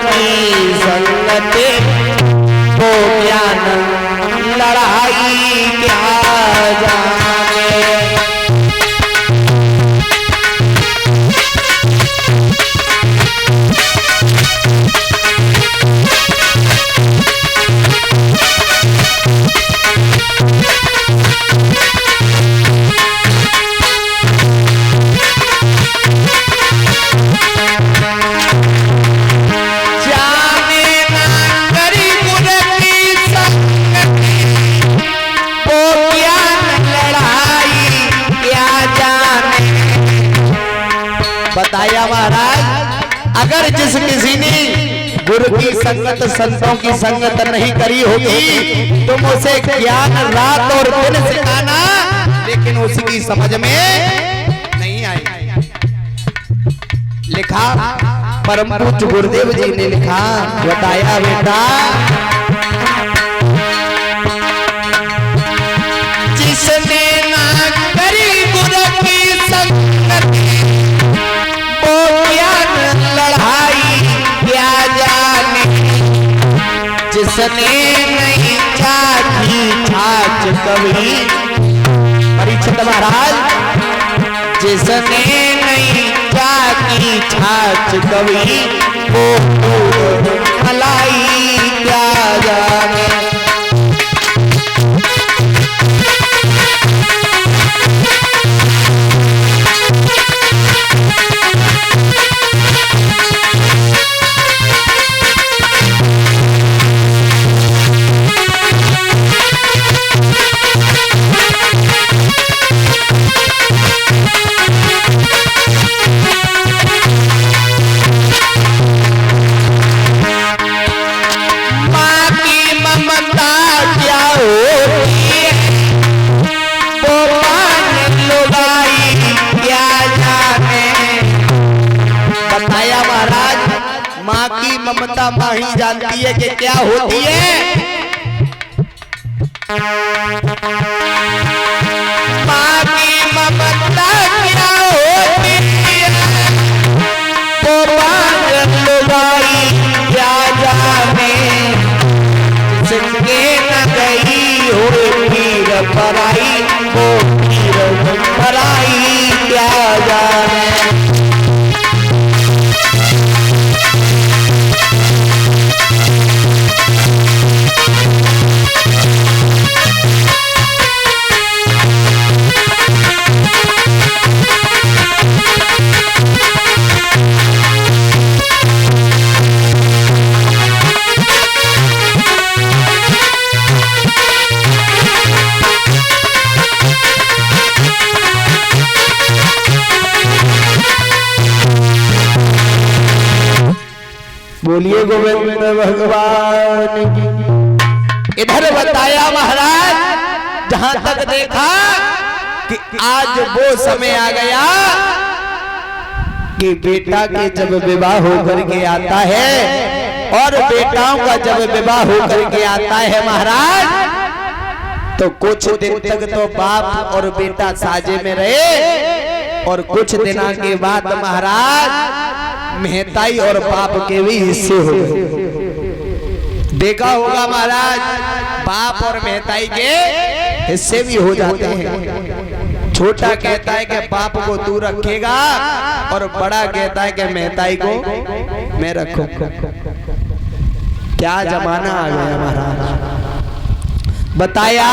की संगति को ज्ञान लड़ाई क्या जाने। बताया महाराज, अगर जिस किसी ने गुरु की संगत संतों की संगत नहीं करी होगी तुम उसे ज्ञान रात और दिन सिखाना, लेकिन उसकी समझ में नहीं आई। लिखा परम पूज्य गुरुदेव जी ने लिखा, बताया बेटा जिसने ना करी गुरु की संगत लड़ाई क्या जाने। जिसने नहीं चाची छाछ कभी, परीक्षित महाराज, जिसने नहीं चाची छाछ कभी वो मलाई क्या जाने। माँ की ममता माँ ही जानती है कि क्या होती है। माँ की ममता क्या होती है, वो लुगाई क्या जाने। जिसके न गई हो पीर पराई, वो पीर पराई क्या जाने। बोलिए गोविंद भगवान की। इधर बताया महाराज, जहां तक देखा कि आज वो समय आ गया कि बेटा के जब विवाह होकर के आता है और बेटाओं का जब विवाह होकर के आता है महाराज, तो कुछ दिन तक तो बाप और बेटा साजे में रहे और कुछ दिनों के बाद महाराज मेहताई और बाप के भी हिस्से हो गए। देखा होगा महाराज, बाप और मेहताई के हिस्से भी हो जाते हैं। छोटा कहता है कि बाप को तू रखेगा और बड़ा कहता है कि मेहताई को मैं रखूं। क्या जमाना आ गया महाराज। बताया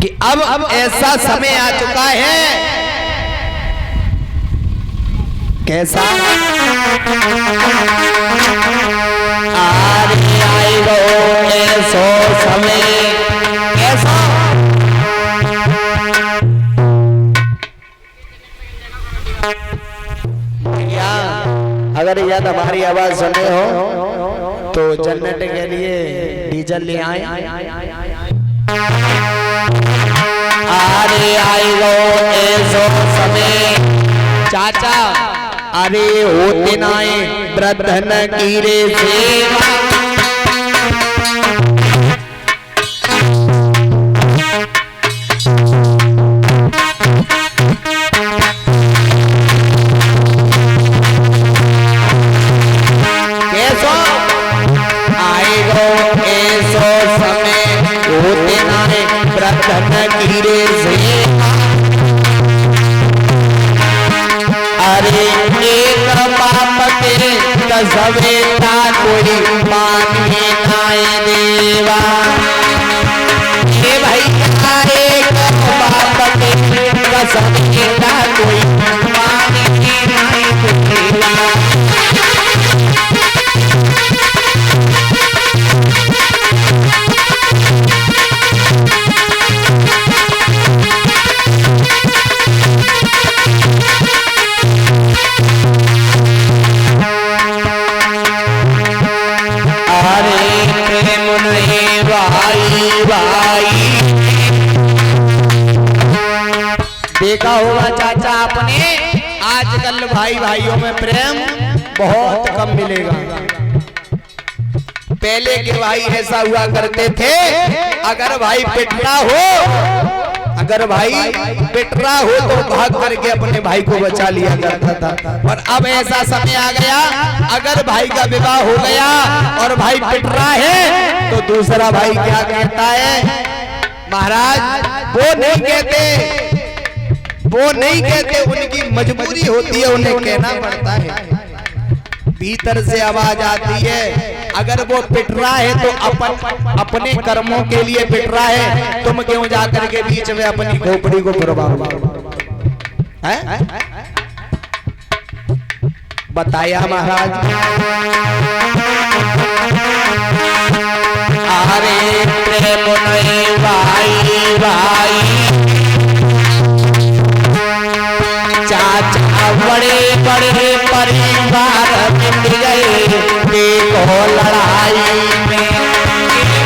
कि अब ऐसा समय आ चुका है। कैसा? आई गो ऐसो समय, कैसा? भैया अगर याद हमारी आवाज सुने हो तो जन्नत के लिए डीजल ले आए। अरे आई गो ऐसो समय चाचा, अरे होते नाए वृद्धन कीरे सेवा। कसवेता कोई माने नाय देवा। हे भैया एक बाप के कसवेता कोई माने नाय देवा। देखा होगा चाचा आपने, आजकल भाई भाइयों में प्रेम बहुत कम मिलेगा। पहले के भाई ऐसा हुआ करते थे, अगर भाई पिटना हो, अगर भाई पिटना हो तो भाग करके अपने भाई को बचा लिया करता था। और अब ऐसा समय आ गया, अगर भाई का विवाह हो गया और भाई पिट रहा है तो दूसरा भाई क्या कहता है, महाराज वो नहीं कहते, वो नहीं कहते, उनकी मजबूरी होती है, उन्हें कहना पड़ता है। भीतर से आवाज आती है, अगर वो पिट रहा है तो अपने कर्मों के लिए पिट रहा है, तुम क्यों जाकर के बीच में अपनी खोपड़ी को बर्बाद है? बताया महाराज। अरे प्रेम नहीं भाई भाई, चाचा बड़े बड़े परिवार मिल गए देखो लड़ाई में।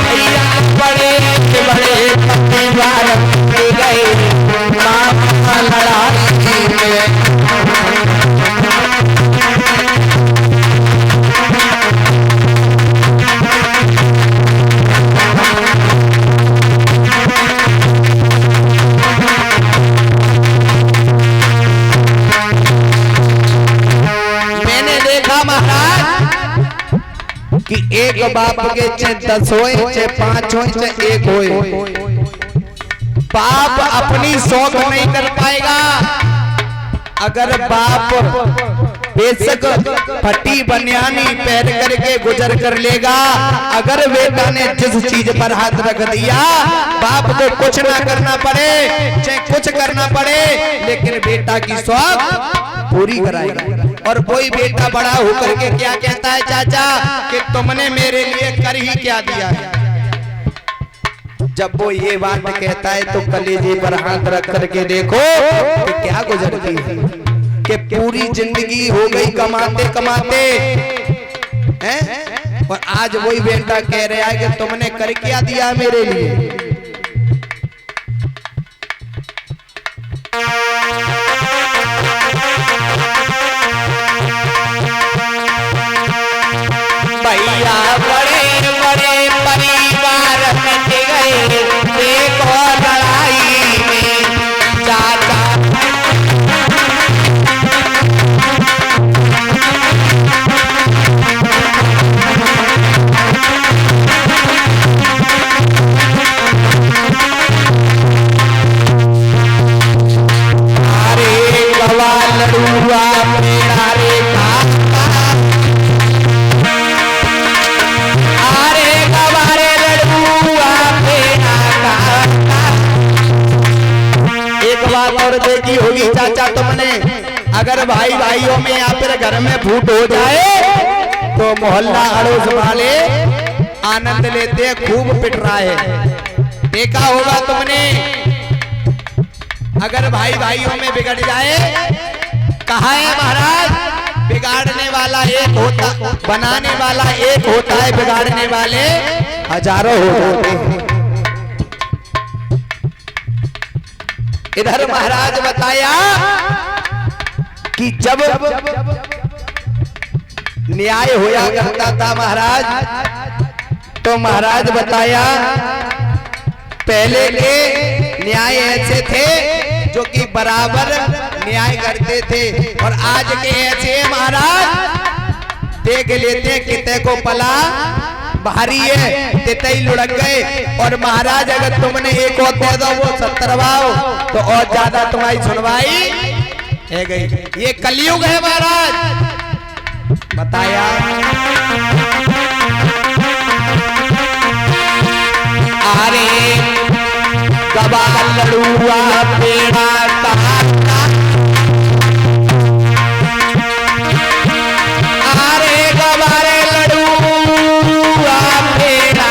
भैया बड़े बड़े परिवार मिल गए मामा लड़ाई में। कि एक बाप के चाहे 10 होए, चाहे 5 होए, चाहे 1 होए, बाप अपनी शौक नहीं कर पाएगा। अगर बाप बेशक फटी बनियानी पहन करके गुजर कर लेगा, अगर बेटा ने जिस चीज पर हाथ रख दिया, बाप को कुछ ना करना पड़े, चाहे कुछ करना पड़े, लेकिन बेटा की शौक पूरी कराएगा। और कोई बेटा बड़ा होकर के क्या कहता है, चाचा कि तुमने मेरे लिए कर ही क्या दिया है। जब वो ये बात कहता है तो कलेजे पर हाथ रख करके देखो कि क्या गुजरती है, कि पूरी जिंदगी हो गई कमाते कमाते हैं, और आज वही बेटा कह रहा है कि तुमने कर क्या दिया मेरे लिए। भैया बड़े बड़े परिवार मिट गए देखो लड़ाई में। चाचा अरे गवा लड़ुआ मेरा रे और देखी होगी चाचा तुमने, अगर भाई भाइयों में या फिर घर में फूट हो जाए तो मोहल्ला अड़ोस वाले आनंद लेते हैं, खूब पिट रहा है। देखा होगा तुमने, अगर भाई भाइयों में बिगड़ जाए, कहा है महाराज, बिगाड़ने वाला एक होता, बनाने वाला एक होता है, बिगाड़ने वाले हजारों होते हैं। इधर महाराज बताया कि जब न्याय होया करता था महाराज, तो महाराज बताया पहले के न्याय ऐसे थे जो कि बराबर न्याय करते थे, और आज के ऐसे महाराज देख लेते किते को पला भारी है, तितई लुढ़क गए। और महाराज अगर तुमने एक और दे दो वो 70 तो और ज्यादा तुम्हारी सुनवाई है गई। ये कलयुग है महाराज, बताया अरे गबा लड़ुआ पेड़ा अरे गबारे लड़ुआ पेड़ा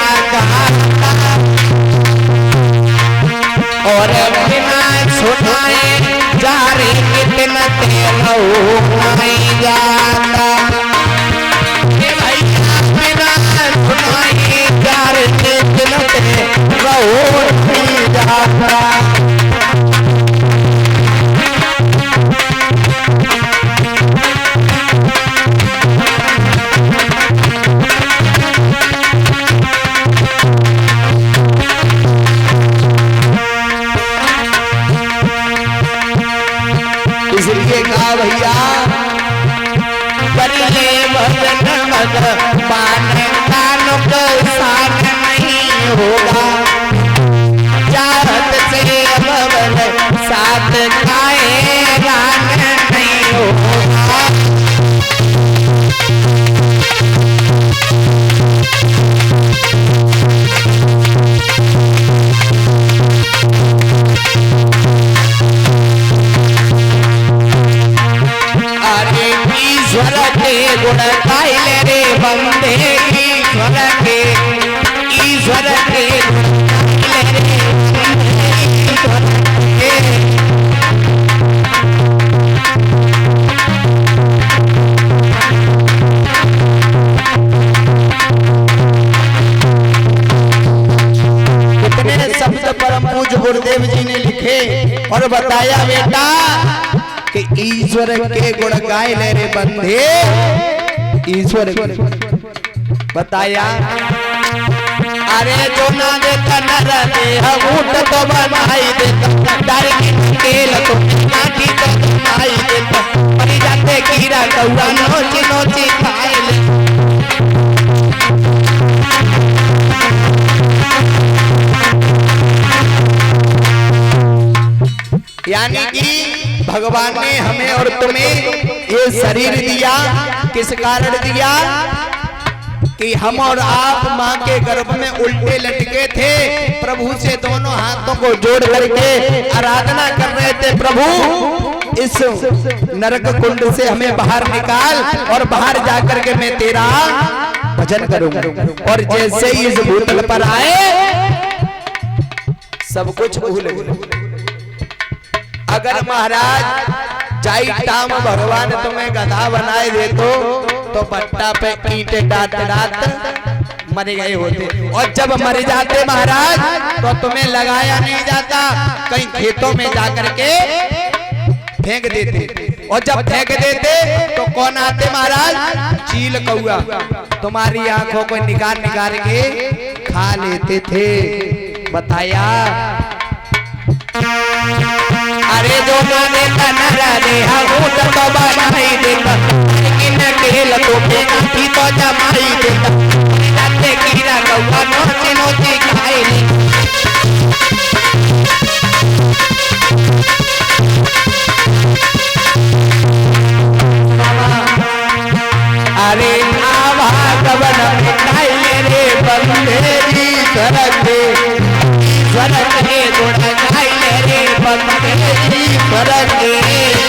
और बिना सुनाए जा रे कितना तेरा जाता बिना सुनाए जा रे कितना तेरा जाता इसलिए कहा भैया बल्ले भजन मग पाने का नुकसान नहीं होगा चाहत से अब साथ खाए गान नहीं होगा ईश्वर के गुण गाइले रे बंदे ईश्वर के गुण गाइले रे ईश्वर के कितने शब्द परम पूज्य गुरुदेव जी ने लिखे और बताया बेटा कि ईश्वर के गुण गाय ले रे बंधे ईश्वर बताया अरे जो ना देता नर देह ऊट तो बनाई देता डर की केल तो नाटी तो बनाई देता परी जाते कीड़ा कौआ नोची नोची खाए ले यानी कि भगवान ने हमें और तुम्हें ये शरीर दिया किस कारण दिया कि हम और आप माँ के गर्भ में उल्टे लटके थे प्रभु से दोनों हाथों को जोड़ करके आराधना कर रहे थे प्रभु इस नरक कुंड से हमें बाहर निकाल और बाहर जाकर के मैं तेरा भजन करूंगा और जैसे ही इस भूतल पर आए सब कुछ भूल गए अगर महाराज जाई टाम भगवान तुम्हें गधा बनाए दे तो पट्टा पे ईंटे डाट डाट मर गए होते और जब मर जाते महाराज तो तुम्हें लगाया नहीं जाता कहीं खेतों में जाकर के फेंक देते और जब फेंक देते तो कौन आते महाराज चील कौआ तुम्हारी आंखों को निकाल निकाल के खा लेते थे बताया अरे जो ना देता नरा देहा ऊट तो बनाई देता लेकिन खेल तो बेटी तो जमाई देता जाते कीड़ा कौआ नोची नोची खाए ले अरे आवा कवन खाए रे बंदे ईश्वर के गुण गाइले रे बंदे ईश्वर के